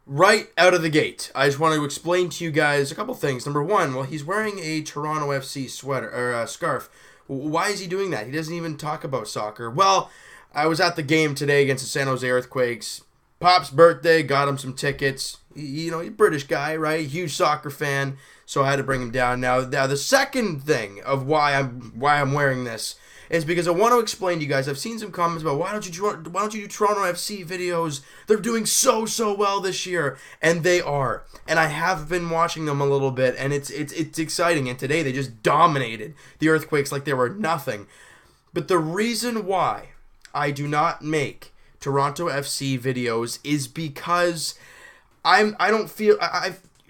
Right out of the gate, I just want to explain to you guys a couple things. Number one, well, he's wearing a Toronto FC sweater or scarf. Why is he doing that? He doesn't even talk about soccer. Well, I was at the game today against the San Jose Earthquakes. Pop's birthday, got him some tickets. He's a British guy, right? Huge soccer fan, so I had to bring him down. Now the second thing of why I'm wearing this is because I want to explain to you guys. I've seen some comments about why don't you do Toronto FC videos? They're doing so well this year, and they are. And I have been watching them a little bit, and it's exciting. And today they just dominated the Earthquakes like they were nothing. But the reason why I do not make Toronto FC videos is because I don't feel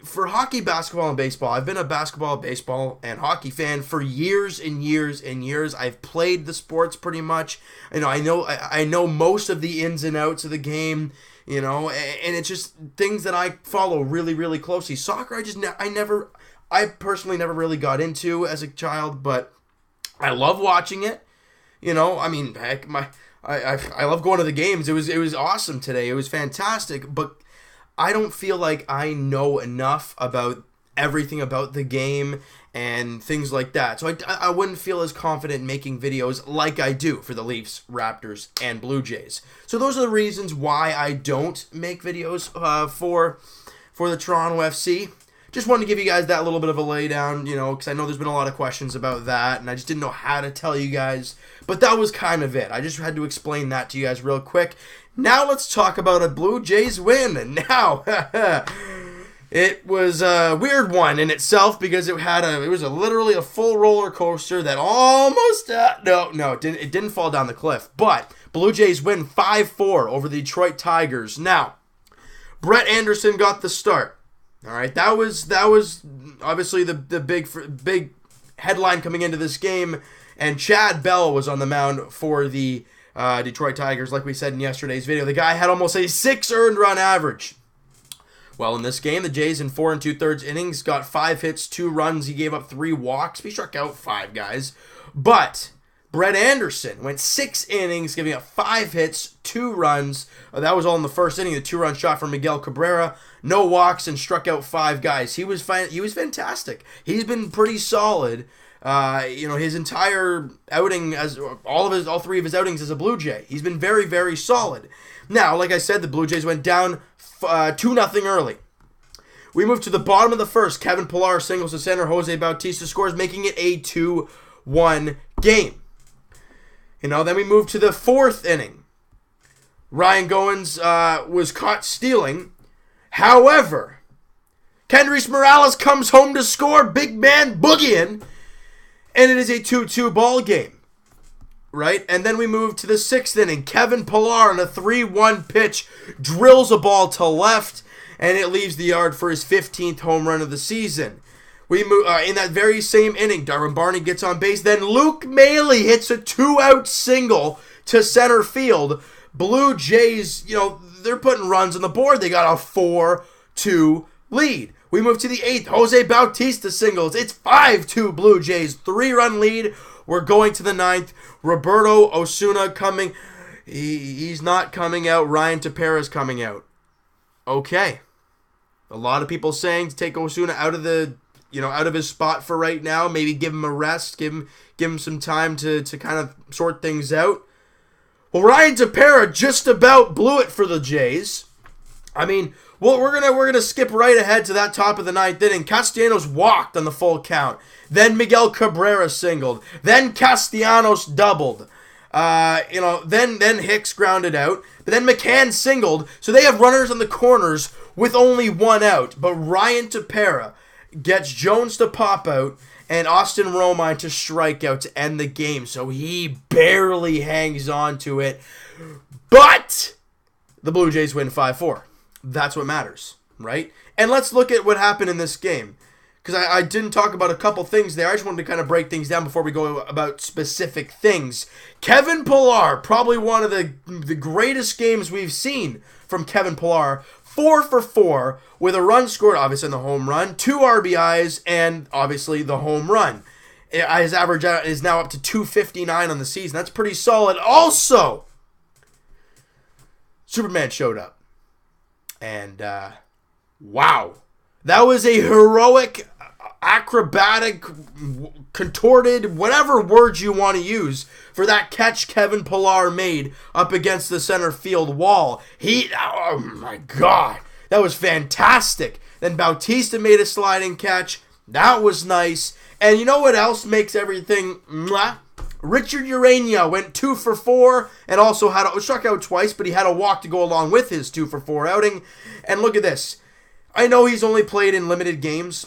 for hockey, basketball, and baseball, I've been a basketball, baseball, and hockey fan for years and years and years. I've played the sports pretty much. I know most of the ins and outs of the game. And it's just things that I follow really, really closely. Soccer, I personally never really got into as a child, but I love watching it. Heck, I love going to the games. It was awesome today. It was fantastic, but I don't feel like I know enough about everything about the game and things like that. So I wouldn't feel as confident making videos like I do for the Leafs, Raptors, and Blue Jays. So those are the reasons why I don't make videos for the Toronto FC. Just wanted to give you guys that little bit of a laydown, because I know there's been a lot of questions about that, and I just didn't know how to tell you guys. But that was kind of it. I just had to explain that to you guys real quick. Now let's talk about a Blue Jays win. And now, it was a weird one in itself because it was literally a full roller coaster that almost it didn't fall down the cliff. But Blue Jays win 5-4 over the Detroit Tigers. Now, Brett Anderson got the start. All right, that was obviously the big headline coming into this game, and Chad Bell was on the mound for the Detroit Tigers, like we said in yesterday's video. The guy had almost a 6 earned run average. Well, in this game, the Jays in 4 2/3 innings got 5 hits, 2 runs. He gave up 3 walks. He struck out 5 guys, but Brett Anderson went 6 innings, giving up 5 hits, 2 runs. That was all in the first inning. The 2-run shot from Miguel Cabrera, no walks, and struck out 5 guys. He was fantastic. He's been pretty solid. His entire outing, as all 3 of his outings as a Blue Jay, he's been very, very solid. Now, like I said, the Blue Jays went down 2-0 early. We move to the bottom of the first. Kevin Pillar singles to center. Jose Bautista scores, making it a 2-1 game. Then we move to the 4th inning. Ryan Goins was caught stealing. However, Kendrys Morales comes home to score. Big man boogieing. And it is a 2-2 ball game. Right? And then we move to the 6th inning. Kevin Pillar on a 3-1 pitch drills a ball to left, and it leaves the yard for his 15th home run of the season. We move in that very same inning. Darwin Barney gets on base. Then Luke Mailey hits a 2-out single to center field. Blue Jays, they're putting runs on the board. They got a 4-2 lead. We move to the 8th. Jose Bautista singles. It's 5-2 Blue Jays. 3-run lead. We're going to the 9th. Roberto Osuna coming. He's not coming out. Ryan Tepera's coming out. Okay. A lot of people saying to take Osuna out of his spot for right now. Maybe give him a rest. Give him some time to kind of sort things out. Well, Ryan Tepera just about blew it for the Jays. We're gonna skip right ahead to that top of the 9th inning. Castellanos walked on the full count. Then Miguel Cabrera singled. Then Castellanos doubled. Then Hicks grounded out. But then McCann singled. So they have runners on the corners with only 1 out. But Ryan Tepera gets Jones to pop out and Austin Romine to strike out to end the game. So he barely hangs on to it. But the Blue Jays win 5-4. That's what matters, right? And let's look at what happened in this game. Because I didn't talk about a couple things there. I just wanted to kind of break things down before we go about specific things. Kevin Pillar, probably one of the greatest games we've seen from Kevin Pillar. 4 for 4 with a run scored, obviously, in the home run, 2 RBIs, and obviously the home run. His average is now up to 259 on the season. That's pretty solid. Also, Superman showed up. And, wow. That was a heroic, acrobatic, contorted, whatever words you want to use for that catch Kevin Pillar made up against the center field wall. Oh my God, that was fantastic. Then Bautista made a sliding catch. That was nice. And you know what else makes everything mwah? Richard Urania went 2 for 4 and also struck out twice, but he had a walk to go along with his 2 for 4 outing. And look at this. I know he's only played in limited games,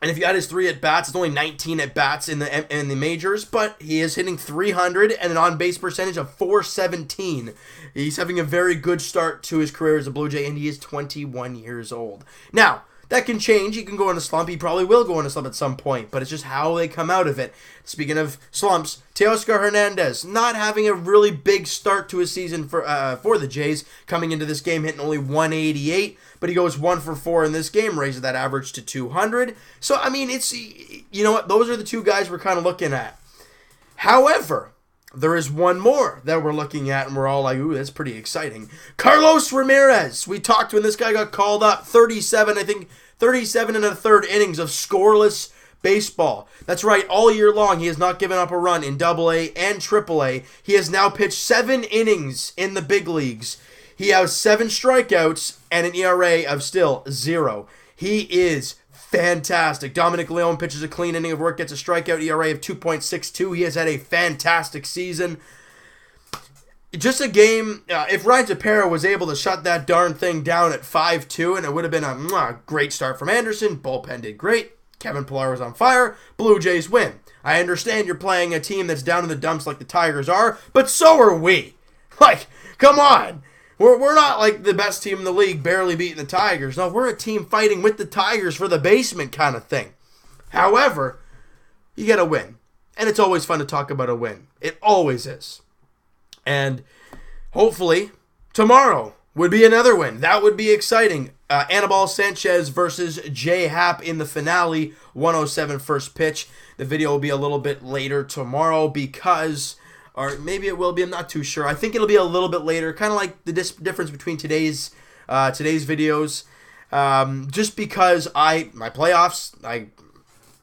and if you add his 3 at-bats, it's only 19 at-bats in the majors, but he is hitting 300 and an on-base percentage of .417. He's having a very good start to his career as a Blue Jay, and he is 21 years old. Now, that can change. He can go in a slump. He probably will go in a slump at some point, but it's just how they come out of it. Speaking of slumps, Teoscar Hernandez not having a really big start to his season for the Jays, coming into this game hitting only 188, but he goes 1 for 4 in this game, raises that average to 200. So, I mean, it's, you know what, those are the two guys we're kind of looking at. However, there is one more that we're looking at, and we're all like, ooh, that's pretty exciting. Carlos Ramirez. We talked when this guy got called up. 37 and a third innings of scoreless baseball. That's right, all year long, he has not given up a run in AA and AAA. He has now pitched 7 innings in the big leagues. He has 7 strikeouts and an ERA of still 0. He is fantastic. Dominic Leone pitches a clean inning of work, gets a strikeout, ERA of 2.62. He has had a fantastic season. Just a game, if Ryan Tepera was able to shut that darn thing down at 5-2, and it would have been a great start from Anderson. Bullpen did great. Kevin Pillar was on fire. Blue Jays win. I understand you're playing a team that's down in the dumps like the Tigers are, but so are we. Like, come on. We're not like the best team in the league barely beating the Tigers. No, we're a team fighting with the Tigers for the basement kind of thing. However, you get a win. And it's always fun to talk about a win. It always is. And hopefully tomorrow would be another win. That would be exciting. Anibal Sanchez versus J.A Happ in the finale, 107 first pitch. The video will be a little bit later tomorrow because, or maybe it will be, I'm not too sure. I think it'll be a little bit later, kind of like the difference between today's videos. Just because my playoffs,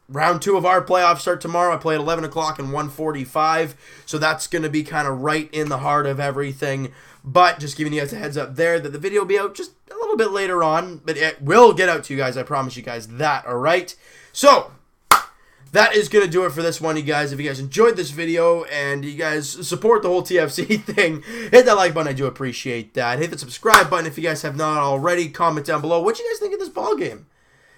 round 2 of our playoffs start tomorrow. I play at 11 o'clock and 1:45, so that's going to be kind of right in the heart of everything. But just giving you guys a heads up there that the video will be out just a little bit later on, but it will get out to you guys. I promise you guys that, all right? So, that is going to do it for this one, you guys. If you guys enjoyed this video and you guys support the whole TFC thing, hit that like button. I do appreciate that. Hit the subscribe button if you guys have not already. Comment down below what you guys think of this ball game.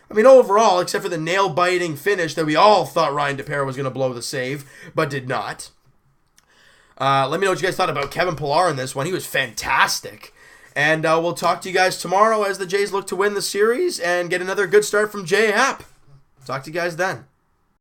I mean, overall, except for the nail-biting finish that we all thought Ryan Tepera was going to blow the save, but did not. Let me know what you guys thought about Kevin Pillar in this one. He was fantastic. And we'll talk to you guys tomorrow as the Jays look to win the series and get another good start from J.A Happ. Talk to you guys then.